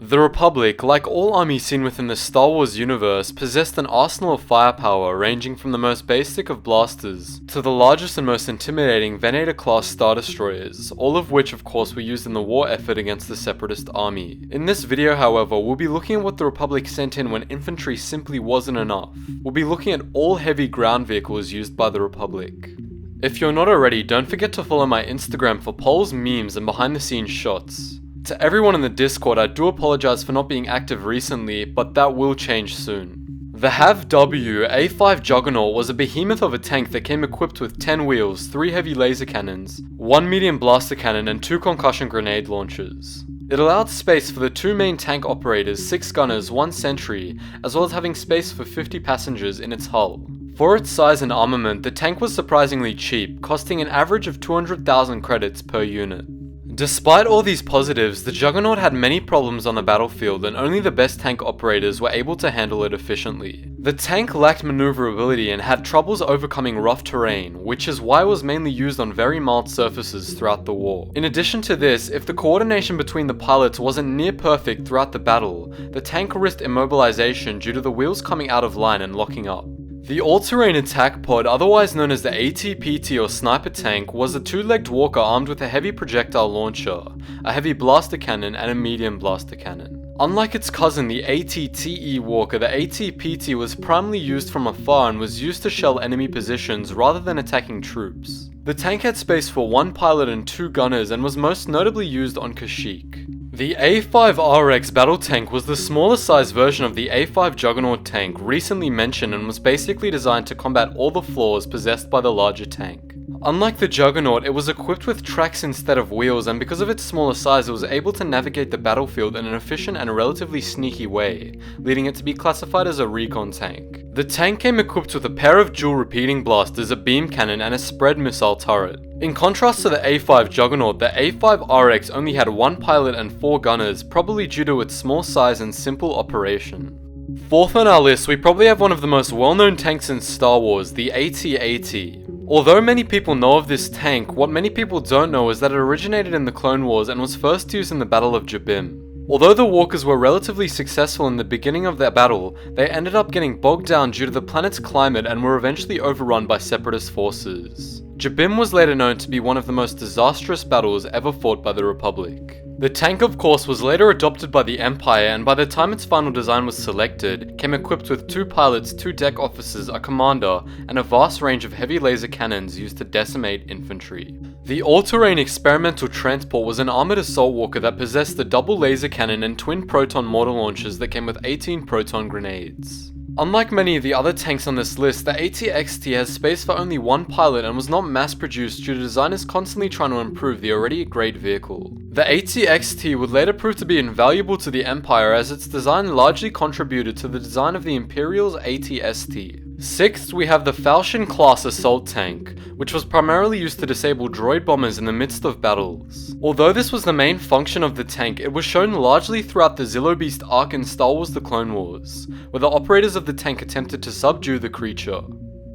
The Republic, like all armies seen within the Star Wars universe, possessed an arsenal of firepower ranging from the most basic of blasters to the largest and most intimidating Venator-class Star Destroyers, all of which of course were used in the war effort against the Separatist army. In this video, however, we'll be looking at what the Republic sent in when infantry simply wasn't enough. We'll be looking at all heavy ground vehicles used by the Republic. If you're not already, don't forget to follow my Instagram for polls, memes, and behind the scenes shots. To everyone in the Discord, I do apologize for not being active recently, but that will change soon. The HAVw A5 Juggernaut was a behemoth of a tank that came equipped with 10 wheels, 3 heavy laser cannons, 1 medium blaster cannon, and 2 concussion grenade launchers. It allowed space for the 2 main tank operators, 6 gunners, 1 sentry, as well as having space for 50 passengers in its hull. For its size and armament, the tank was surprisingly cheap, costing an average of 200,000 credits per unit. Despite all these positives, the Juggernaut had many problems on the battlefield and only the best tank operators were able to handle it efficiently. The tank lacked maneuverability and had troubles overcoming rough terrain, which is why it was mainly used on very mild surfaces throughout the war. In addition to this, if the coordination between the pilots wasn't near perfect throughout the battle, the tank risked immobilization due to the wheels coming out of line and locking up. The all-terrain attack pod, otherwise known as the AT-PT or sniper tank, was a 2-legged walker armed with a heavy projectile launcher, a heavy blaster cannon, and a medium blaster cannon. Unlike its cousin, the AT-TE walker, the AT-PT was primarily used from afar and was used to shell enemy positions rather than attacking troops. The tank had space for 1 pilot and 2 gunners and was most notably used on Kashyyyk. The A5RX battle tank was the smaller size version of the A5 Juggernaut tank recently mentioned and was basically designed to combat all the flaws possessed by the larger tank. Unlike the Juggernaut, it was equipped with tracks instead of wheels, and because of its smaller size it was able to navigate the battlefield in an efficient and relatively sneaky way, leading it to be classified as a recon tank. The tank came equipped with a pair of dual repeating blasters, a beam cannon, and a spread missile turret. In contrast to the A5 Juggernaut, the A5RX only had 1 pilot and 4 gunners, probably due to its small size and simple operation. Fourth on our list, we probably have one of the most well-known tanks in Star Wars, the AT-AT. Although many people know of this tank, what many people don't know is that it originated in the Clone Wars and was first used in the Battle of Jabim. Although the walkers were relatively successful in the beginning of their battle, they ended up getting bogged down due to the planet's climate and were eventually overrun by Separatist forces. Jabim was later known to be one of the most disastrous battles ever fought by the Republic. The tank, of course, was later adopted by the Empire, and by the time its final design was selected, came equipped with 2 pilots, 2 deck officers, a commander, and a vast range of heavy laser cannons used to decimate infantry. The all-terrain experimental transport was an armored assault walker that possessed a double laser cannon and twin proton mortar launchers that came with 18 proton grenades. Unlike many of the other tanks on this list, the AT-XT has space for only 1 pilot and was not mass-produced due to designers constantly trying to improve the already great vehicle. The AT-XT would later prove to be invaluable to the Empire as its design largely contributed to the design of the Imperial's AT-ST. Sixth, we have the Falchion-class assault tank, which was primarily used to disable droid bombers in the midst of battles. Although this was the main function of the tank, it was shown largely throughout the Zillo Beast arc in Star Wars The Clone Wars, where the operators of the tank attempted to subdue the creature.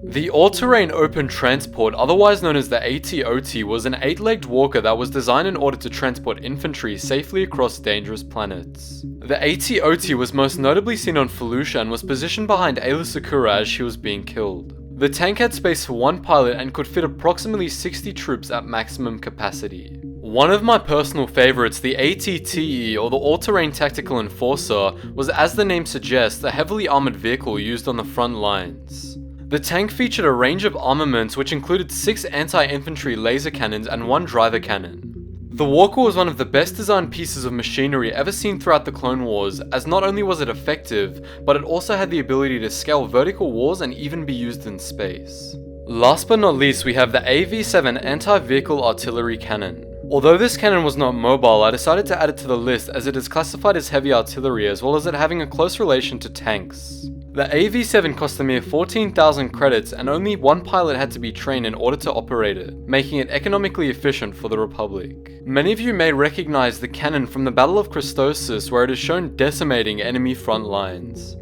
The all-terrain open transport, otherwise known as the AT-OT, was an 8-legged walker that was designed in order to transport infantry safely across dangerous planets. The AT-OT was most notably seen on Felucia and was positioned behind Aayla Secura as she was being killed. The tank had space for 1 pilot and could fit approximately 60 troops at maximum capacity. One of my personal favorites, the AT-TE, or the All-Terrain Tactical Enforcer, was, as the name suggests, a heavily armored vehicle used on the front lines. The tank featured a range of armaments which included 6 anti-infantry laser cannons and 1 driver cannon. The walker was one of the best designed pieces of machinery ever seen throughout the Clone Wars, as not only was it effective, but it also had the ability to scale vertical walls and even be used in space. Last but not least, we have the AV-7 anti-vehicle artillery cannon. Although this cannon was not mobile, I decided to add it to the list as it is classified as heavy artillery as well as it having a close relation to tanks. The AV-7 cost a mere 14,000 credits and only 1 pilot had to be trained in order to operate it, making it economically efficient for the Republic. Many of you may recognize the cannon from the Battle of Christosis, where it is shown decimating enemy front lines.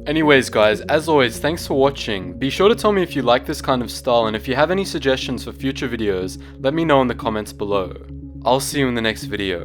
Anyways guys, as always, thanks for watching. Be sure to tell me if you like this kind of style, and if you have any suggestions for future videos, let me know in the comments below. I'll see you in the next video.